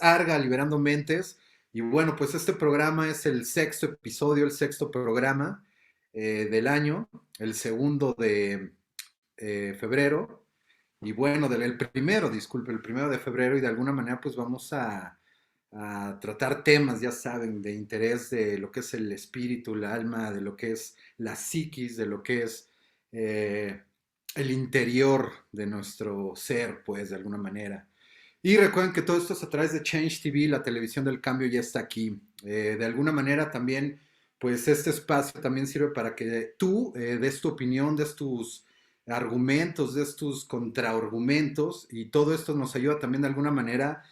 Arga, Liberando Mentes. Y bueno, pues este programa es el sexto episodio, el sexto programa del año, el segundo de febrero. Y bueno, el primero, disculpe, el primero de febrero. Y de alguna manera pues vamos a tratar temas, ya saben, de interés de lo que es el espíritu, el alma, de lo que es la psiquis, de lo que es eh, el interior de nuestro ser, pues de alguna manera. Y recuerden que todo esto es a través de Change TV, la televisión del cambio ya está aquí. De alguna manera también, pues este espacio también sirve para que tú des tu opinión, des tus argumentos, des tus contraargumentos y todo esto nos ayuda también de alguna manera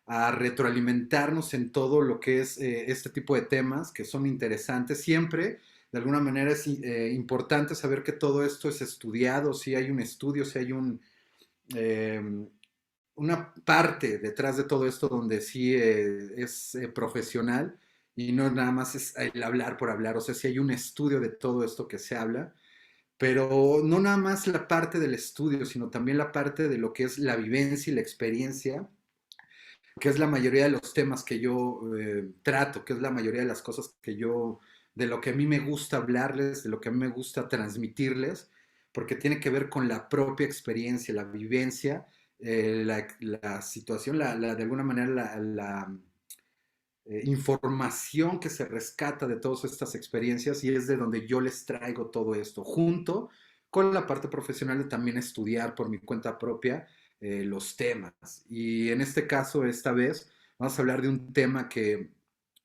a retroalimentarnos en todo lo que es este tipo de temas que son interesantes. Siempre, de alguna manera, es importante saber que todo esto es estudiado, si hay un estudio, si hay eh, una parte detrás de todo esto donde sí es profesional y no nada más es el hablar por hablar, o sea, sí hay un estudio de todo esto que se habla, pero no nada más la parte del estudio, sino también la parte de lo que es la vivencia y la experiencia, que es la mayoría de los temas que yo trato, que es la mayoría de las cosas que yo, de lo que a mí me gusta hablarles, de lo que a mí me gusta transmitirles, porque tiene que ver con la propia experiencia, la vivencia, la situación, de alguna manera la información que se rescata de todas estas experiencias y es de donde yo les traigo todo esto, junto con la parte profesional de también estudiar por mi cuenta propia los temas. Y en este caso, esta vez, vamos a hablar de un tema que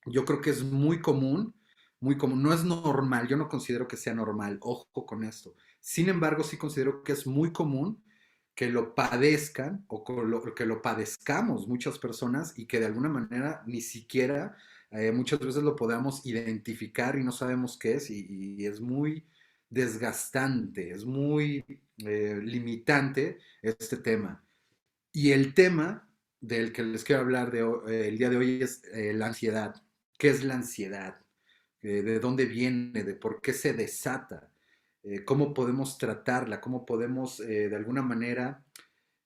yo creo que es muy común, no es normal, yo no considero que sea normal, ojo con esto. Sin embargo, sí considero que es muy común que lo padezcan o que lo padezcamos muchas personas y que de alguna manera ni siquiera muchas veces lo podamos identificar y no sabemos qué es y es muy desgastante, es muy limitante este tema. Y el tema del que les quiero hablar el día de hoy es la ansiedad. ¿Qué es la ansiedad? ¿De dónde viene? ¿De por qué se desata? ¿Cómo podemos tratarla? ¿Cómo podemos de alguna manera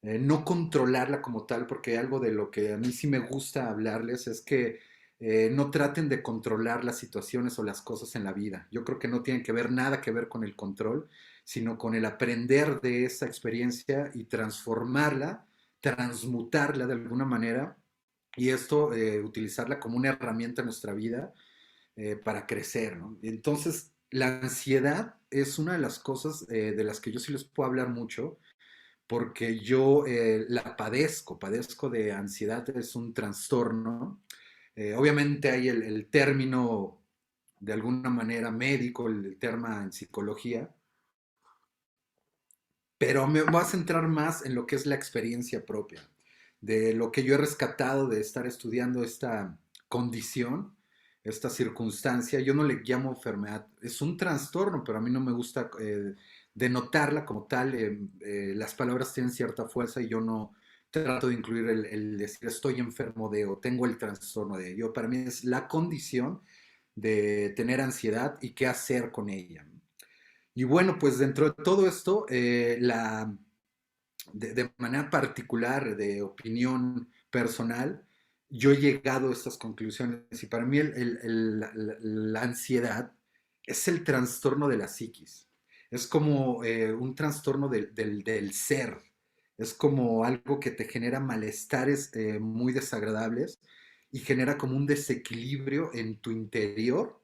no controlarla como tal? Porque algo de lo que a mí sí me gusta hablarles es que no traten de controlar las situaciones o las cosas en la vida. Yo creo que no tienen que ver nada que ver con el control, sino con el aprender de esa experiencia y transformarla, transmutarla de alguna manera y esto utilizarla como una herramienta en nuestra vida para crecer, ¿no? Entonces, la ansiedad es una de las cosas de las que yo sí les puedo hablar mucho porque yo la padezco de ansiedad, es un trastorno. Obviamente hay el término de alguna manera médico, el tema en psicología, pero me voy a centrar más en lo que es la experiencia propia, de lo que yo he rescatado de estar estudiando esta condición, esta circunstancia. Yo no le llamo enfermedad, es un trastorno, pero a mí no me gusta denotarla como tal. Las palabras tienen cierta fuerza y yo no trato de incluir el decir estoy enfermo de o tengo el trastorno de. Yo, para mí es la condición de tener ansiedad y qué hacer con ella. Y bueno, pues dentro de todo esto, de manera particular, de opinión personal, yo he llegado a estas conclusiones y para mí la ansiedad es el trastorno de la psiquis, es como un trastorno del ser, es como algo que te genera malestares muy desagradables y genera como un desequilibrio en tu interior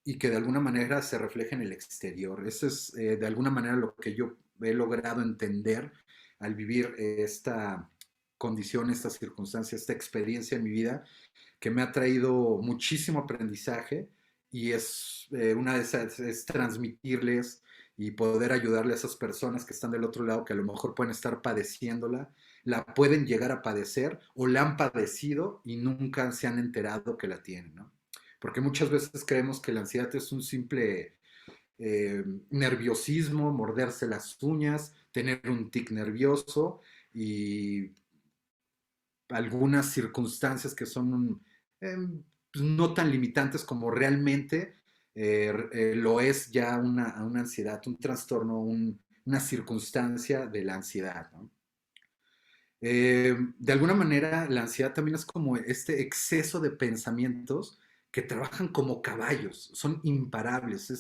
y que de alguna manera se refleja en el exterior. Eso es de alguna manera lo que yo he logrado entender al vivir esta condición, esta circunstancia, esta experiencia en mi vida, que me ha traído muchísimo aprendizaje y es una de esas, es transmitirles y poder ayudarle a esas personas que están del otro lado, que a lo mejor pueden estar padeciéndola, la pueden llegar a padecer o la han padecido y nunca se han enterado que la tienen, ¿no? Porque muchas veces creemos que la ansiedad es un simple nerviosismo, morderse las uñas, tener un tic nervioso y algunas circunstancias que son eh, no tan limitantes como realmente lo es ya una ansiedad, un trastorno, una circunstancia de la ansiedad, ¿no? De alguna manera, la ansiedad también es como este exceso de pensamientos que trabajan como caballos, son imparables,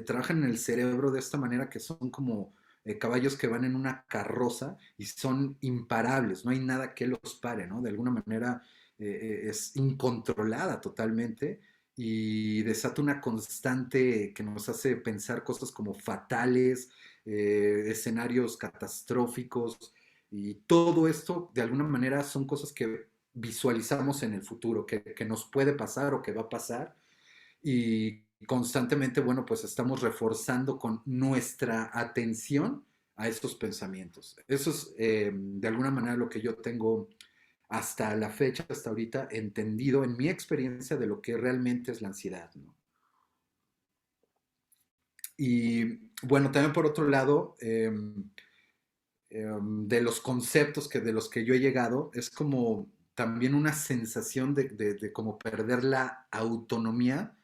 trabajan en el cerebro de esta manera que son como caballos que van en una carroza y son imparables, no hay nada que los pare, ¿no? De alguna manera es incontrolada totalmente y desata una constante que nos hace pensar cosas como fatales, escenarios catastróficos y todo esto, de alguna manera, son cosas que visualizamos en el futuro, que nos puede pasar o que va a pasar. Y constantemente, bueno, pues estamos reforzando con nuestra atención a estos pensamientos. Eso es, de alguna manera, lo que yo tengo hasta la fecha, hasta ahorita, entendido en mi experiencia de lo que realmente es la ansiedad, ¿no? Y bueno, también por otro lado, de los conceptos de los que yo he llegado, es como también una sensación de como perder la autonomía,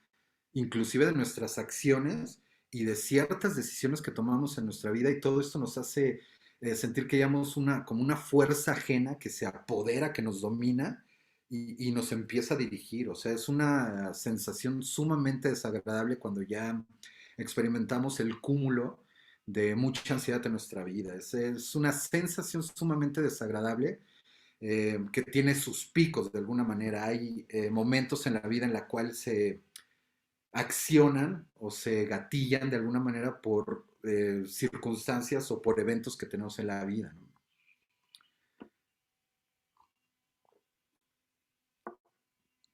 inclusive de nuestras acciones y de ciertas decisiones que tomamos en nuestra vida y todo esto nos hace sentir que llevamos como una fuerza ajena que se apodera, que nos domina y nos empieza a dirigir. O sea, es una sensación sumamente desagradable cuando ya experimentamos el cúmulo de mucha ansiedad en nuestra vida. Es una sensación sumamente desagradable que tiene sus picos de alguna manera. Hay momentos en la vida en la cual se accionan o se gatillan de alguna manera por circunstancias o por eventos que tenemos en la vida, ¿no?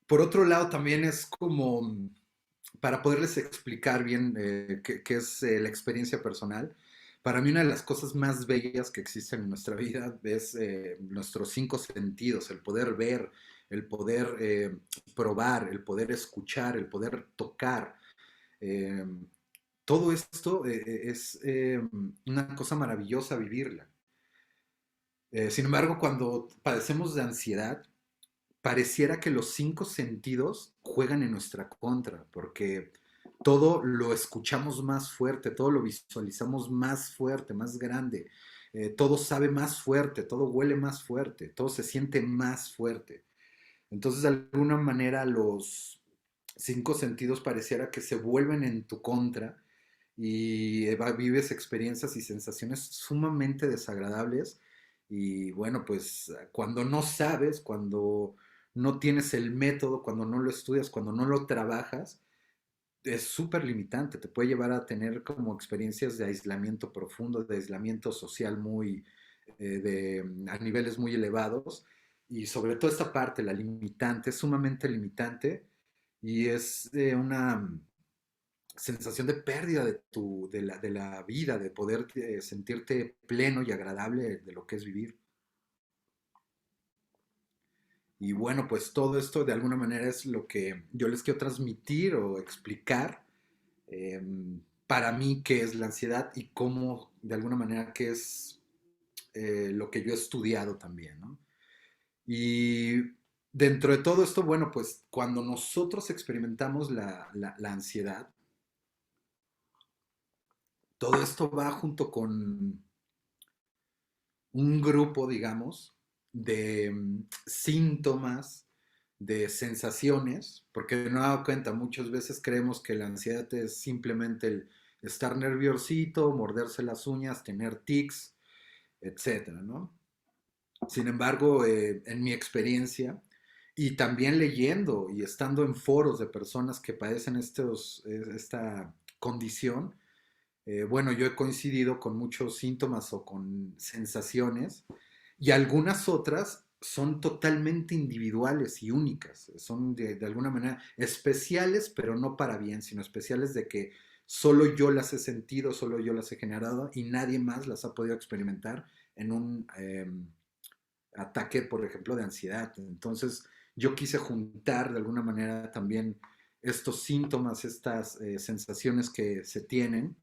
Por otro lado, también es como para poderles explicar bien qué es la experiencia personal. Para mí una de las cosas más bellas que existen en nuestra vida es nuestros cinco sentidos, el poder ver, el poder probar, el poder escuchar, el poder tocar. Eh, Todo esto es una cosa maravillosa vivirla. Sin embargo, cuando padecemos de ansiedad, pareciera que los cinco sentidos juegan en nuestra contra, porque todo lo escuchamos más fuerte, todo lo visualizamos más fuerte, más grande, todo sabe más fuerte, todo huele más fuerte, todo se siente más fuerte. Entonces, de alguna manera, los cinco sentidos pareciera que se vuelven en tu contra y vives experiencias y sensaciones sumamente desagradables. Y bueno, pues cuando no sabes, cuando no tienes el método, cuando no lo estudias, cuando no lo trabajas, es súper limitante. Te puede llevar a tener como experiencias de aislamiento profundo, de aislamiento social a niveles muy elevados. Y sobre todo esta parte, la limitante, es sumamente limitante y es una sensación de pérdida de la vida, de poder sentirte pleno y agradable de lo que es vivir. Y bueno, pues todo esto de alguna manera es lo que yo les quiero transmitir o explicar eh, para mí qué es la ansiedad y cómo de alguna manera qué es lo que yo he estudiado también, ¿no? Y dentro de todo esto, bueno, pues cuando nosotros experimentamos la ansiedad, todo esto va junto con un grupo, digamos, de síntomas, de sensaciones, porque no he dado cuenta, muchas veces creemos que la ansiedad es simplemente el estar nerviosito, morderse las uñas, tener tics, etcétera, ¿no? Sin embargo, en mi experiencia, y también leyendo y estando en foros de personas que padecen esta condición, bueno, yo he coincidido con muchos síntomas o con sensaciones y algunas otras son totalmente individuales y únicas. Son de alguna manera especiales, pero no para bien, sino especiales de que solo yo las he sentido, solo yo las he generado y nadie más las ha podido experimentar en un ataque, por ejemplo, de ansiedad. Entonces, yo quise juntar de alguna manera también estos síntomas, estas sensaciones que se tienen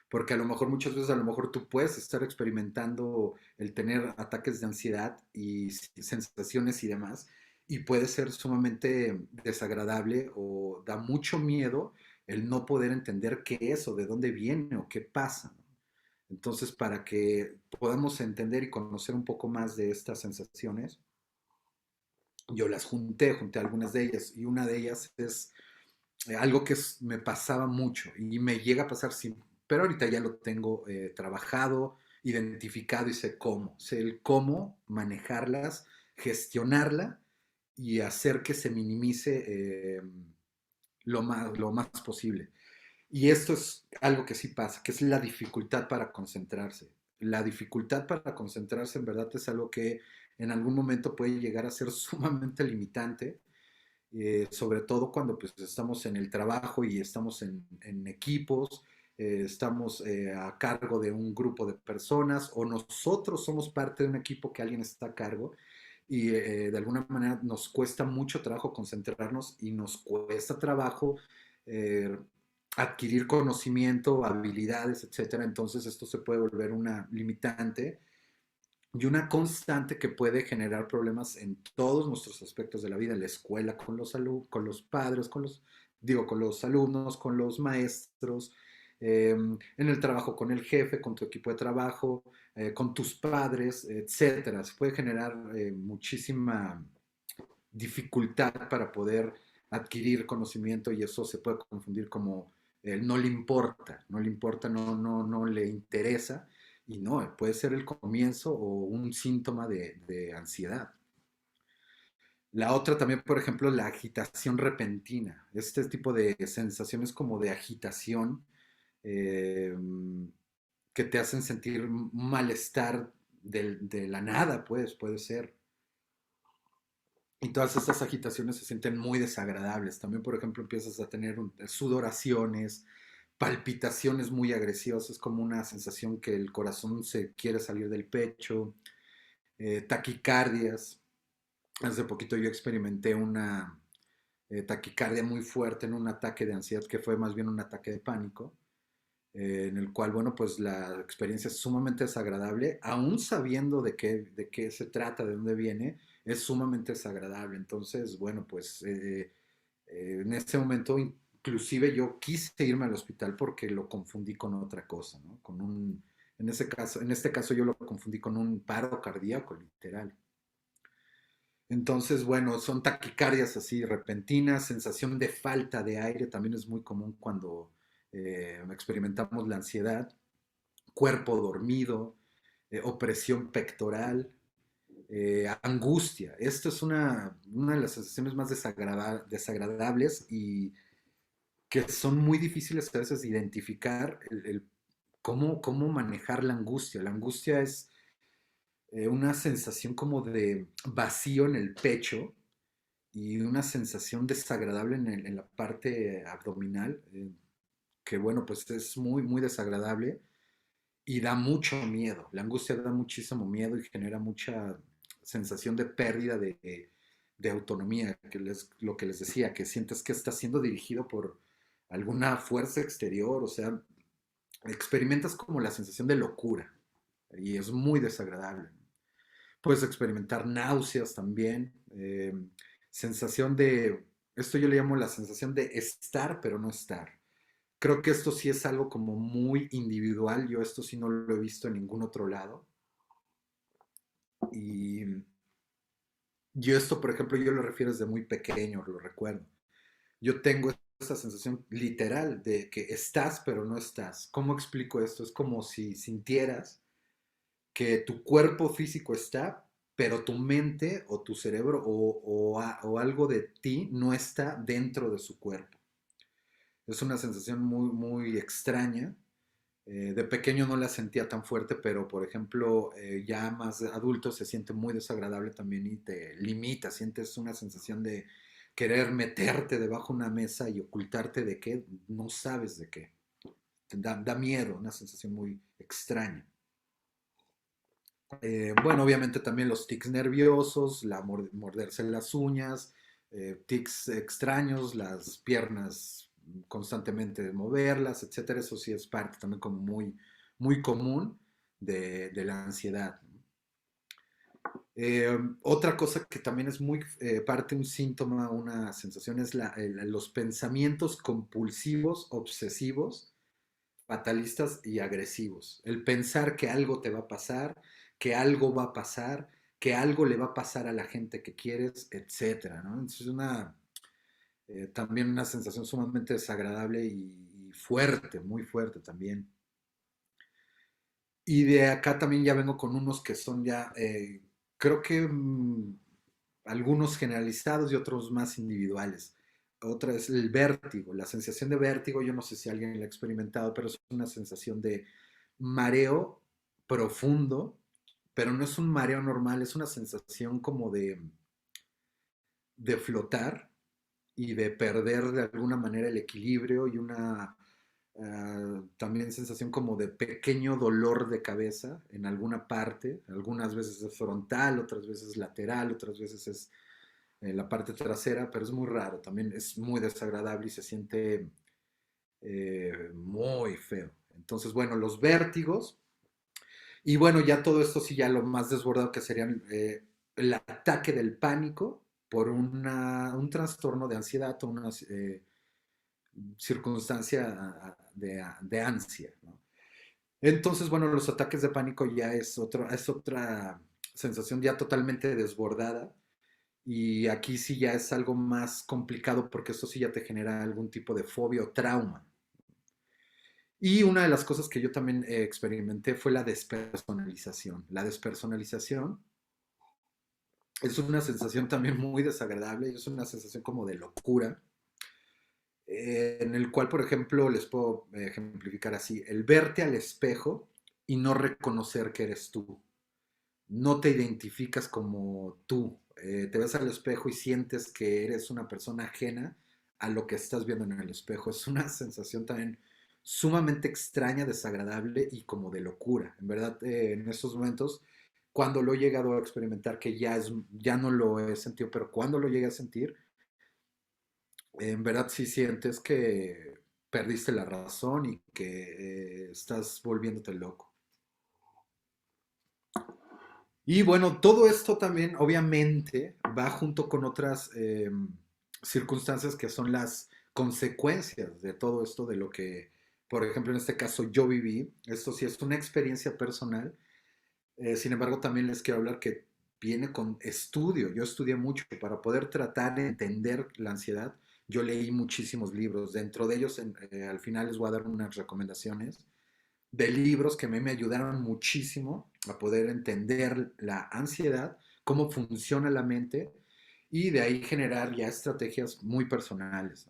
porque a lo mejor muchas veces a lo mejor tú puedes estar experimentando el tener ataques de ansiedad y sensaciones y demás, y puede ser sumamente desagradable o da mucho miedo el no poder entender qué es o de dónde viene o qué pasa, ¿no? Entonces, para que podamos entender y conocer un poco más de estas sensaciones, yo las junté algunas de ellas, y una de ellas es algo que me pasaba mucho y me llega a pasar siempre, pero ahorita ya lo tengo trabajado, identificado y sé el cómo manejarlas, gestionarla y hacer que se minimice lo más posible. Y esto es algo que sí pasa, que es la dificultad para concentrarse. La dificultad para concentrarse en verdad es algo que en algún momento puede llegar a ser sumamente limitante, sobre todo cuando pues, estamos en el trabajo y estamos en equipos, estamos a cargo de un grupo de personas o nosotros somos parte de un equipo que alguien está a cargo y de alguna manera nos cuesta mucho trabajo concentrarnos y nos cuesta trabajo eh, adquirir conocimiento, habilidades, etcétera. Entonces esto se puede volver una limitante y una constante que puede generar problemas en todos nuestros aspectos de la vida, en la escuela, con los padres, con los alumnos, con los maestros, en el trabajo con el jefe, con tu equipo de trabajo, con tus padres, etcétera. Se puede generar muchísima dificultad para poder adquirir conocimiento y eso se puede confundir como no le importa, no le importa, no le interesa y no, puede ser el comienzo o un síntoma de ansiedad. La otra también, por ejemplo, la agitación repentina. Este tipo de sensaciones como de agitación eh, que te hacen sentir un malestar de la nada, pues, puede ser. Y todas estas agitaciones se sienten muy desagradables. También, por ejemplo, empiezas a tener sudoraciones, palpitaciones muy agresivas. Es como una sensación que el corazón se quiere salir del pecho, taquicardias. Hace poquito yo experimenté una taquicardia muy fuerte en un ataque de ansiedad que fue más bien un ataque de pánico, en el cual, bueno, pues la experiencia es sumamente desagradable, aún sabiendo de qué se trata, de dónde viene, es sumamente desagradable. Entonces, bueno, pues en ese momento inclusive yo quise irme al hospital porque lo confundí con otra cosa, ¿no? En este caso yo lo confundí con un paro cardíaco, literal. Entonces, bueno, son taquicardias así repentinas, sensación de falta de aire, también es muy común cuando experimentamos la ansiedad, cuerpo dormido, opresión pectoral, angustia. Esto es una de las sensaciones más desagradables y que son muy difíciles a veces de identificar cómo manejar la angustia. La angustia es una sensación como de vacío en el pecho y una sensación desagradable en la parte abdominal, que bueno, pues es muy desagradable y da mucho miedo. La angustia da muchísimo miedo y genera mucha sensación de pérdida de autonomía, lo que les decía, que sientes que estás siendo dirigido por alguna fuerza exterior, o sea, experimentas como la sensación de locura y es muy desagradable. Puedes experimentar náuseas también, sensación de, esto yo le llamo la sensación de estar pero no estar. Creo que esto sí es algo como muy individual, yo esto sí no lo he visto en ningún otro lado. Y yo esto, por ejemplo, yo lo refiero desde muy pequeño, lo recuerdo. Yo tengo esa sensación literal de que estás pero no estás. ¿Cómo explico esto? Es como si sintieras que tu cuerpo físico está, pero tu mente o tu cerebro o algo de ti no está dentro de su cuerpo. Es una sensación muy extraña. De pequeño no la sentía tan fuerte, pero por ejemplo, ya más adulto se siente muy desagradable también y te limita, sientes una sensación de querer meterte debajo de una mesa y ocultarte de qué, no sabes de qué. Da miedo, una sensación muy extraña. Bueno, obviamente también los tics nerviosos, morderse las uñas, tics extraños, las piernas constantemente moverlas, etcétera. Eso sí es parte también como muy común de la ansiedad. Otra cosa que también es muy parte, un síntoma, una sensación, es los pensamientos compulsivos, obsesivos, fatalistas y agresivos. El pensar que algo te va a pasar, que algo va a pasar, que algo le va a pasar a la gente que quieres, etcétera, ¿no? Entonces es también una sensación sumamente desagradable y fuerte, muy fuerte también. Y de acá también ya vengo con unos que son ya, creo que algunos generalizados y otros más individuales. Otra es el vértigo, la sensación de vértigo, yo no sé si alguien la ha experimentado, pero es una sensación de mareo profundo, pero no es un mareo normal, es una sensación como de flotar y de perder de alguna manera el equilibrio y una también sensación como de pequeño dolor de cabeza en alguna parte, algunas veces es frontal, otras veces lateral, otras veces es la parte trasera, pero es muy raro, también es muy desagradable y se siente muy feo. Entonces, bueno, los vértigos y bueno, ya todo esto sí, ya lo más desbordado que serían el ataque del pánico por un trastorno de ansiedad o una circunstancia de ansia, ¿no? Entonces, bueno, los ataques de pánico ya es otra sensación ya totalmente desbordada y aquí sí ya es algo más complicado porque esto sí ya te genera algún tipo de fobia o trauma. Y una de las cosas que yo también experimenté fue la despersonalización. La despersonalización es una sensación también muy desagradable y es una sensación como de locura, en el cual, por ejemplo, les puedo ejemplificar así, el verte al espejo y no reconocer que eres tú. No te identificas como tú. Te ves al espejo y sientes que eres una persona ajena a lo que estás viendo en el espejo. Es una sensación también sumamente extraña, desagradable y como de locura. En verdad, en estos momentos, cuando lo he llegado a experimentar, que ya no lo he sentido, pero cuando lo llegué a sentir, en verdad sí sientes que perdiste la razón y que estás volviéndote loco. Y bueno, todo esto también obviamente va junto con otras circunstancias que son las consecuencias de todo esto, de lo que, por ejemplo, en este caso yo viví. Esto sí es una experiencia personal. Sin embargo, también les quiero hablar que viene con estudio. Yo estudié mucho para poder tratar de entender la ansiedad. Yo leí muchísimos libros. Dentro de ellos, al final les voy a dar unas recomendaciones de libros que a mí me ayudaron muchísimo a poder entender la ansiedad, cómo funciona la mente y de ahí generar ya estrategias muy personales.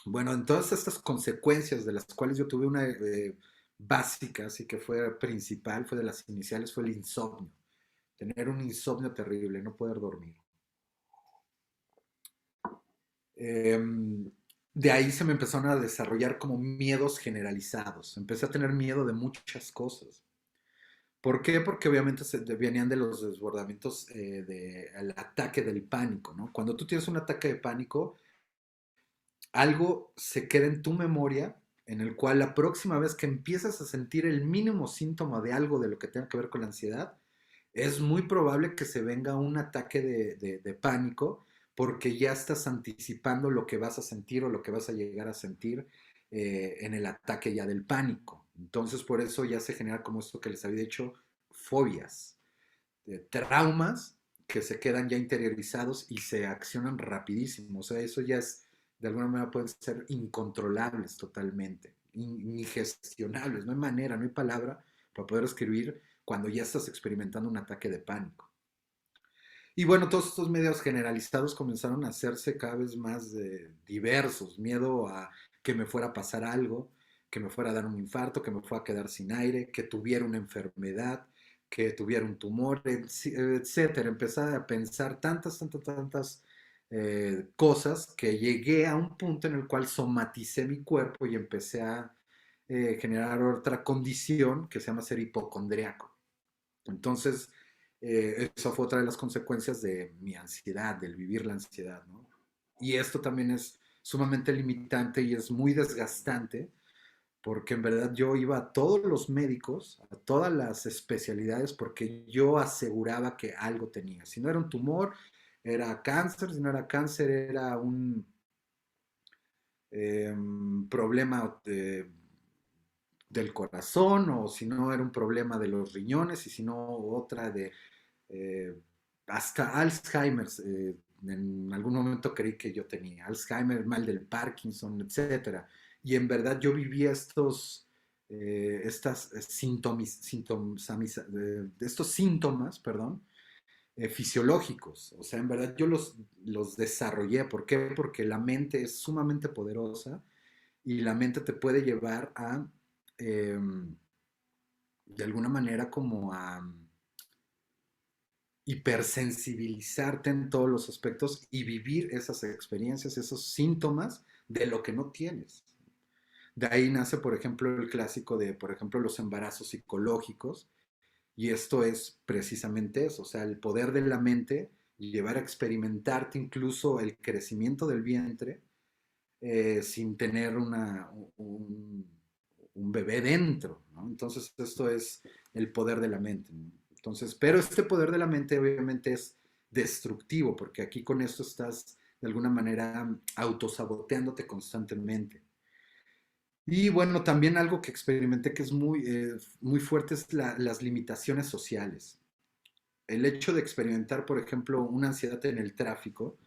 Bueno, en todas estas consecuencias de las cuales yo tuve una básica, así que fue principal, fue de las iniciales, fue el insomnio. Tener un insomnio terrible, no poder dormir. Eh, de ahí se me empezaron a desarrollar como miedos generalizados. Empecé a tener miedo de muchas cosas. ¿Por qué? Porque obviamente venían de los desbordamientos del ataque del pánico, ¿no? Cuando tú tienes un ataque de pánico, algo se queda en tu memoria en el cual la próxima vez que empiezas a sentir el mínimo síntoma de algo de lo que tenga que ver con la ansiedad, es muy probable que se venga un ataque de pánico porque ya estás anticipando lo que vas a sentir o lo que vas a llegar a sentir en el ataque ya del pánico. Entonces por eso ya se genera como esto que les había dicho, fobias, traumas que se quedan ya interiorizados y se accionan rapidísimo. O sea, eso ya es, de alguna manera pueden ser incontrolables totalmente, ingestionables. No hay manera, no hay palabra para poder escribir cuando ya estás experimentando un ataque de pánico. Y bueno, todos estos medios generalizados comenzaron a hacerse cada vez más diversos. Miedo a que me fuera a pasar algo, que me fuera a dar un infarto, que me fuera a quedar sin aire, que tuviera una enfermedad, que tuviera un tumor, etcétera. Empecé a pensar tantas cosas que llegué a un punto en el cual somaticé mi cuerpo y empecé a generar otra condición que se llama ser hipocondriaco. Entonces, eso fue otra de las consecuencias de mi ansiedad, del vivir la ansiedad, ¿no? Y esto también es sumamente limitante y es muy desgastante porque en verdad yo iba a todos los médicos, a todas las especialidades, porque yo aseguraba que algo tenía. Si no era un tumor, era cáncer, si no era cáncer, era un problema del corazón, o si no era un problema de los riñones, y si no otra de eh, hasta Alzheimer. En algún momento creí que yo tenía Alzheimer, mal del Parkinson, etcétera. Y en verdad yo vivía estas estos síntomas, perdón, fisiológicos. O sea, en verdad yo los desarrollé. ¿Por qué? Porque la mente es sumamente poderosa y la mente te puede llevar a, eh, de alguna manera, como a hipersensibilizarte en todos los aspectos y vivir esas experiencias, esos síntomas de lo que no tienes. De ahí nace, por ejemplo, el clásico de, por ejemplo, los embarazos psicológicos, y esto es precisamente eso, o sea, el poder de la mente y llevar a experimentarte incluso el crecimiento del vientre sin tener un bebé dentro, ¿no? Entonces, esto es el poder de la mente, ¿no? Entonces, pero este poder de la mente obviamente es destructivo, porque aquí con esto estás de alguna manera autosaboteándote constantemente. Y bueno, también algo que experimenté que es muy fuerte es las limitaciones sociales. El hecho de experimentar, por ejemplo, una ansiedad en el tráfico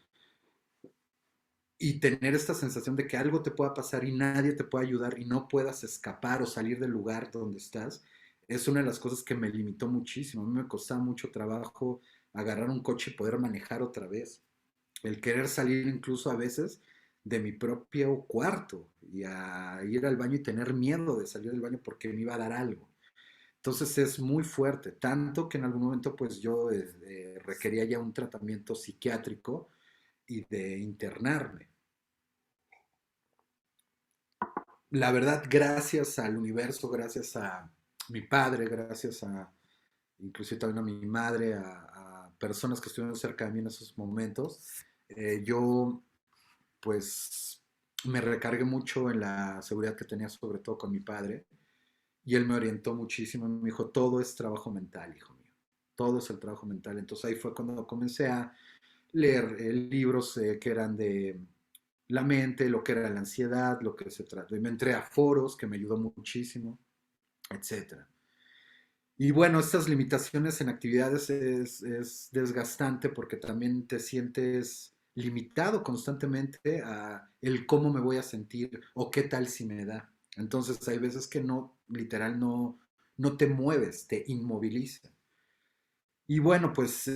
y tener esta sensación de que algo te pueda pasar y nadie te pueda ayudar y no puedas escapar o salir del lugar donde estás, es una de las cosas que me limitó muchísimo. A mí me costaba mucho trabajo agarrar un coche y poder manejar otra vez. El querer salir incluso a veces de mi propio cuarto y a ir al baño y tener miedo de salir del baño porque me iba a dar algo. Entonces es muy fuerte, tanto que en algún momento pues yo requería ya un tratamiento psiquiátrico y de internarme. La verdad, gracias al universo, gracias a mi padre, gracias a inclusive también a mi madre, a personas que estuvieron cerca de mí en esos momentos, yo pues me recargué mucho en la seguridad que tenía, sobre todo con mi padre, y él me orientó muchísimo, me dijo, todo es trabajo mental, hijo mío, todo es el trabajo mental. Entonces ahí fue cuando comencé a leer libros que eran de la mente, lo que era la ansiedad, lo que se trata. Y me entré a foros, que me ayudó muchísimo, etcétera. Y bueno, estas limitaciones en actividades es desgastante porque también te sientes limitado constantemente a el cómo me voy a sentir o qué tal si me da. Entonces hay veces que no, literal, no te mueves, te inmoviliza. Y bueno, pues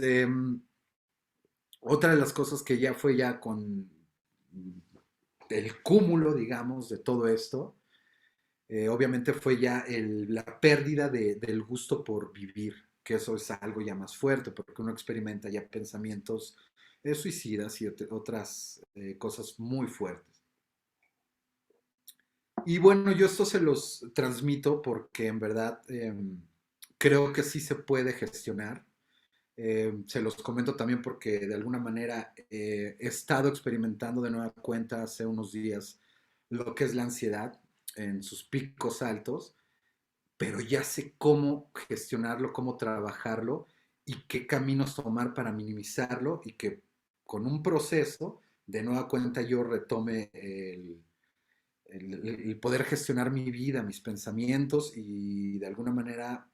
otra de las cosas que ya fue ya con el cúmulo, digamos, de todo esto, obviamente fue ya la pérdida del gusto por vivir, que eso es algo ya más fuerte, porque uno experimenta ya pensamientos suicidas y otras cosas muy fuertes. Y bueno, yo esto se los transmito porque en verdad creo que sí se puede gestionar. Se los comento también porque de alguna manera he estado experimentando de nueva cuenta hace unos días lo que es la ansiedad en sus picos altos, pero ya sé cómo gestionarlo, cómo trabajarlo y qué caminos tomar para minimizarlo y que con un proceso, de nueva cuenta, yo retome el poder gestionar mi vida, mis pensamientos y de alguna manera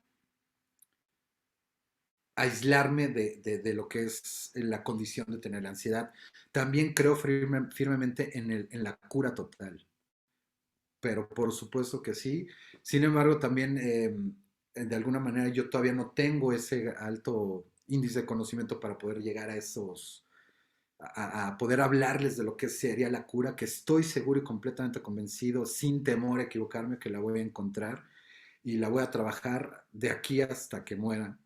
aislarme de lo que es la condición de tener ansiedad. También creo firmemente en la cura total, pero por supuesto que sí. Sin embargo, también de alguna manera yo todavía no tengo ese alto índice de conocimiento para poder llegar a a poder hablarles de lo que sería la cura, que estoy seguro y completamente convencido, sin temor a equivocarme, que la voy a encontrar y la voy a trabajar de aquí hasta que muera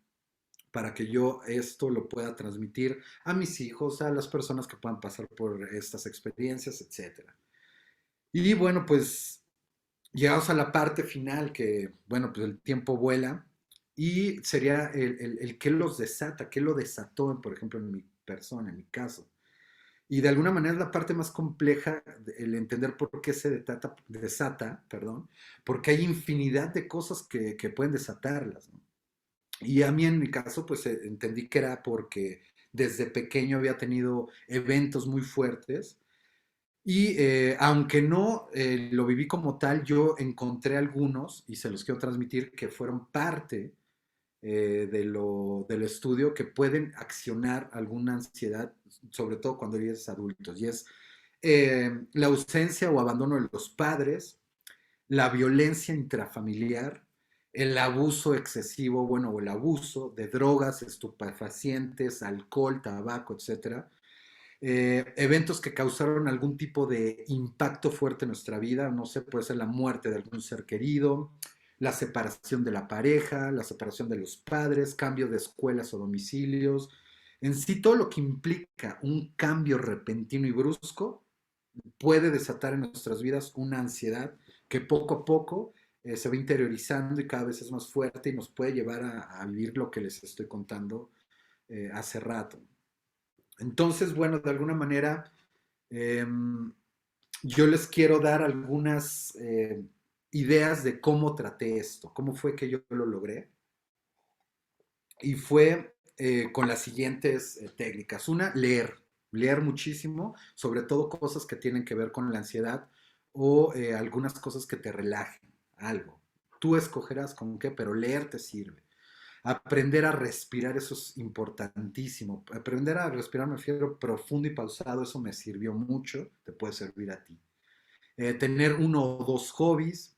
para que yo esto lo pueda transmitir a mis hijos, a las personas que puedan pasar por estas experiencias, etcétera. Y bueno, pues llegamos a la parte final que, bueno, pues el tiempo vuela y sería el qué los desata, qué lo desató, por ejemplo, en mi persona, en mi caso. Y de alguna manera es la parte más compleja, el entender por qué se desata, perdón, porque hay infinidad de cosas que pueden desatarlas, ¿no? Y a mí en mi caso, pues entendí que era porque desde pequeño había tenido eventos muy fuertes Y aunque no lo viví como tal, yo encontré algunos, y se los quiero transmitir, que fueron parte del estudio, que pueden accionar alguna ansiedad, sobre todo cuando eres adultos. Y es la ausencia o abandono de los padres, la violencia intrafamiliar, el abuso excesivo, bueno, o el abuso de drogas, estupefacientes, alcohol, tabaco, etcétera. Eventos que causaron algún tipo de impacto fuerte en nuestra vida, no sé, puede ser la muerte de algún ser querido, la separación de la pareja, la separación de los padres, cambio de escuelas o domicilios, en sí todo lo que implica un cambio repentino y brusco puede desatar en nuestras vidas una ansiedad que poco a poco se va interiorizando y cada vez es más fuerte y nos puede llevar a vivir lo que les estoy contando hace rato. Entonces, bueno, de alguna manera, eh, yo les quiero dar algunas ideas de cómo traté esto, cómo fue que yo lo logré. Y fue con las siguientes técnicas. Una, leer muchísimo, sobre todo cosas que tienen que ver con la ansiedad o algunas cosas que te relajen, algo. Tú escogerás con qué, pero leer te sirve. Aprender a respirar, eso es importantísimo. Aprender a respirar, me refiero profundo y pausado, eso me sirvió mucho, te puede servir a ti. Tener uno o dos hobbies,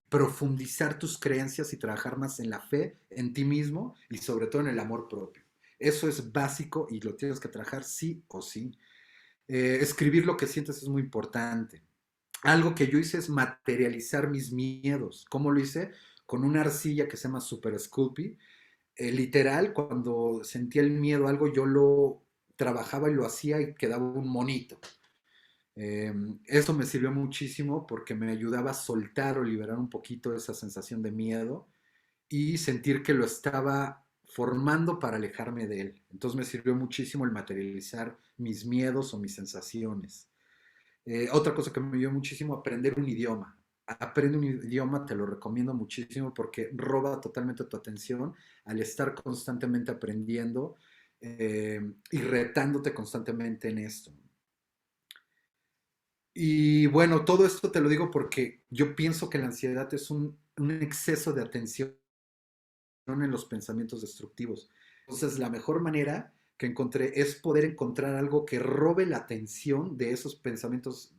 profundizar tus creencias y trabajar más en la fe, en ti mismo y sobre todo en el amor propio. Eso es básico y lo tienes que trabajar sí o sí. Escribir lo que sientes es muy importante. Algo que yo hice es materializar mis miedos. ¿Cómo lo hice? Con una arcilla que se llama Super Sculpey. Literal, cuando sentía el miedo a algo, yo lo trabajaba y lo hacía y quedaba un monito. Eso me sirvió muchísimo porque me ayudaba a soltar o liberar un poquito esa sensación de miedo y sentir que lo estaba formando para alejarme de él. Entonces me sirvió muchísimo el materializar mis miedos o mis sensaciones. Otra cosa que me ayudó muchísimo, aprender un idioma. Aprende un idioma, te lo recomiendo muchísimo porque roba totalmente tu atención al estar constantemente aprendiendo y retándote constantemente en esto. Y bueno, todo esto te lo digo porque yo pienso que la ansiedad es un exceso de atención en los pensamientos destructivos. Entonces, la mejor manera que encontré es poder encontrar algo que robe la atención de esos pensamientos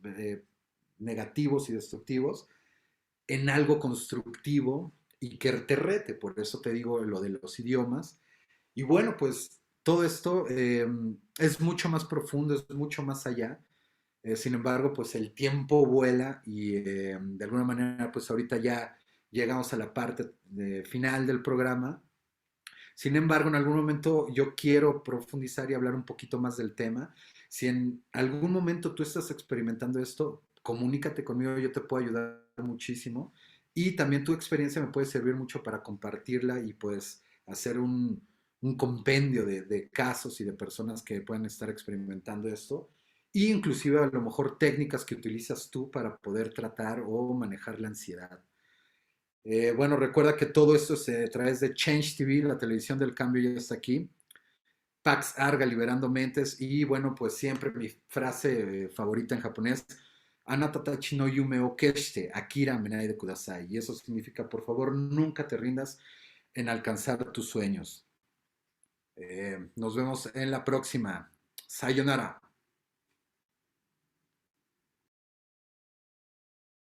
negativos y destructivos en algo constructivo y que te rete. Por eso te digo lo de los idiomas. Y bueno, pues todo esto es mucho más profundo, es mucho más allá. Sin embargo, pues el tiempo vuela y de alguna manera, pues ahorita ya llegamos a la parte final del programa. Sin embargo, en algún momento yo quiero profundizar y hablar un poquito más del tema. Si en algún momento tú estás experimentando esto, comunícate conmigo, yo te puedo ayudar muchísimo. Y también tu experiencia me puede servir mucho para compartirla y pues hacer un compendio de casos y de personas que puedan estar experimentando esto. E inclusive a lo mejor técnicas que utilizas tú para poder tratar o manejar la ansiedad. Bueno, recuerda que todo esto es a través de Change TV, la televisión del cambio ya está aquí. Pax Arga, liberando mentes. Y bueno, pues siempre mi frase favorita en japonés, Anatatachi no yume o keshite, akira menai de kudasai. Y eso significa, por favor, nunca te rindas en alcanzar tus sueños. Nos vemos en la próxima. Sayonara.